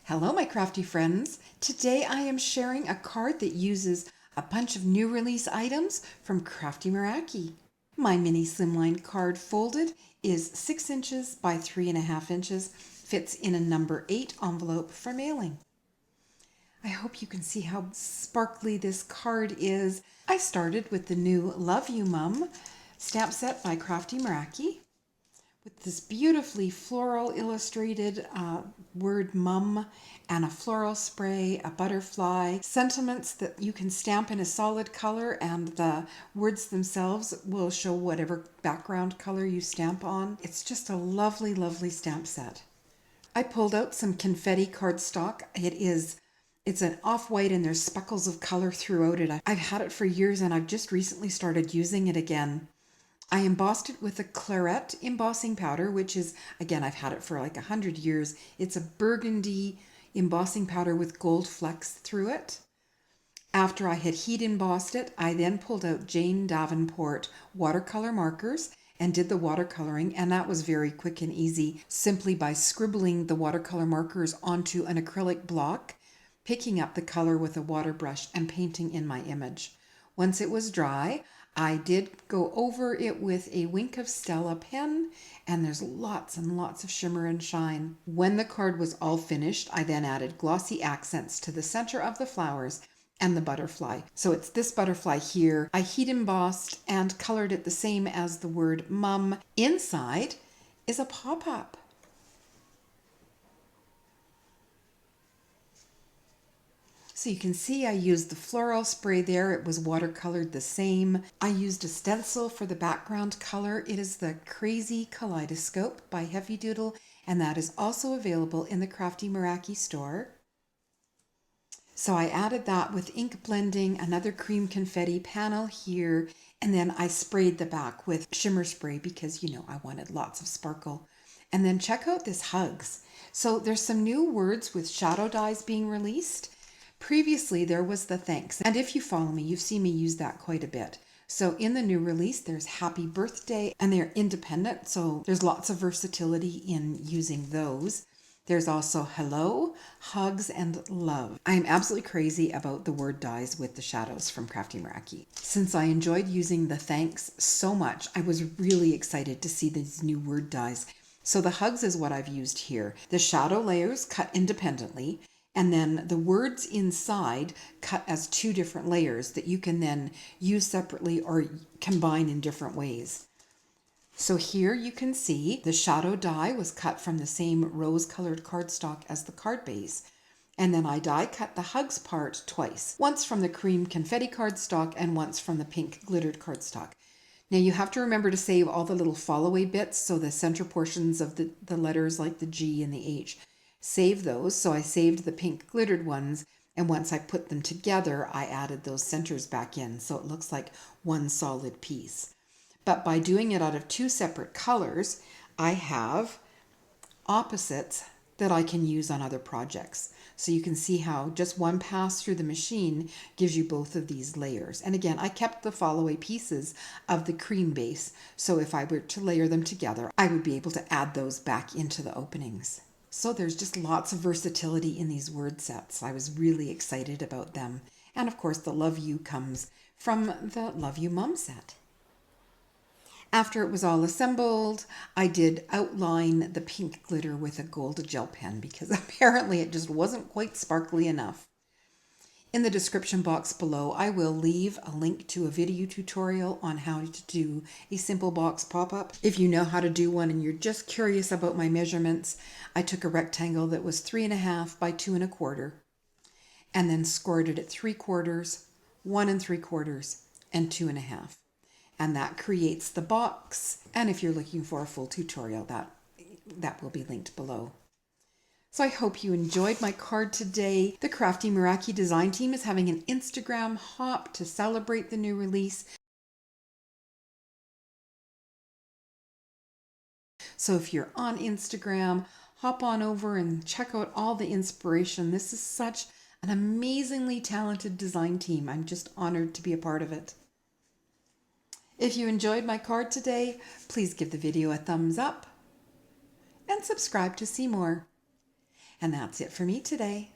Hello, my crafty friends. Today I am sharing a card that uses a bunch of new release items from Crafty Meraki. My mini slimline card folded is 6 inches by 3.5 inches, fits in a number 8 envelope for mailing. I hope you can see how sparkly this card is. I started with the new Love You Mum stamp set by Crafty Meraki, with this beautifully floral illustrated word mum and a floral spray, a butterfly, sentiments that you can stamp in a solid color, and the words themselves will show whatever background color you stamp on. It's just a lovely, lovely stamp set. I pulled out some confetti cardstock. It's an off-white and there's speckles of color throughout it. I've had it for years and I've just recently started using it again. I embossed it with a claret embossing powder, which is, again, I've had it for like 100 years. It's a burgundy embossing powder with gold flecks through it. After I had heat embossed it, I then pulled out Jane Davenport watercolor markers and did the watercoloring, and that was very quick and easy, simply by scribbling the watercolor markers onto an acrylic block, picking up the color with a water brush and painting in my image. Once it was dry, I did go over it with a Wink of Stella pen, and there's lots and lots of shimmer and shine. When the card was all finished, I then added glossy accents to the center of the flowers and the butterfly. So it's this butterfly here. I heat embossed and colored it the same as the word mum. Inside is a pop-up. So you can see I used the floral spray there. It was watercolored the same. I used a stencil for the background color. It is the Crazy Kaleidoscope by Heavy Doodle, and that is also available in the Crafty Meraki store. So I added that with ink blending, another cream confetti panel here, and then I sprayed the back with shimmer spray because, I wanted lots of sparkle. And then check out this Hugs. So there's some new words with shadow dies being released. Previously, there was the thanks, and if you follow me, you've seen me use that quite a bit. So in the new release, there's happy birthday, and they're independent, so there's lots of versatility in using those. There's also hello, hugs, and love. I am absolutely crazy about the word dies with the shadows from Crafty Meraki. Since I enjoyed using the thanks so much, I was really excited to see these new word dies. So the hugs is what I've used here. The shadow layers cut independently, and then the words inside cut as 2 different layers that you can then use separately or combine in different ways. So here you can see the shadow die was cut from the same rose-colored cardstock as the card base. And then I die cut the hugs part twice, once from the cream confetti cardstock and once from the pink glittered cardstock. Now you have to remember to save all the little fall-away bits, so the center portions of the letters like the G and the H. Save those. So I saved the pink glittered ones, and once I put them together, I added those centers back in, so it looks like one solid piece. But by doing it out of 2 separate colors, I have opposites that I can use on other projects. So you can see how just one pass through the machine gives you both of these layers. And again, I kept the fall-away pieces of the cream base, so if I were to layer them together, I would be able to add those back into the openings. So there's just lots of versatility in these word sets. I was really excited about them. And of course, the Love You comes from the Love You Mum set. After it was all assembled, I did outline the pink glitter with a gold gel pen because apparently it just wasn't quite sparkly enough. In the description box below, I will leave a link to a video tutorial on how to do a simple box pop-up. If you know how to do one and you're just curious about my measurements, I took a rectangle that was 3.5 by 2.25 and then scored it at 3/4, 1 3/4, and 2.5. And that creates the box. And if you're looking for a full tutorial, that will be linked below. So I hope you enjoyed my card today. The Crafty Meraki design team is having an Instagram hop to celebrate the new release. So if you're on Instagram, hop on over and check out all the inspiration. This is such an amazingly talented design team. I'm just honored to be a part of it. If you enjoyed my card today, please give the video a thumbs up and subscribe to see more. And that's it for me today.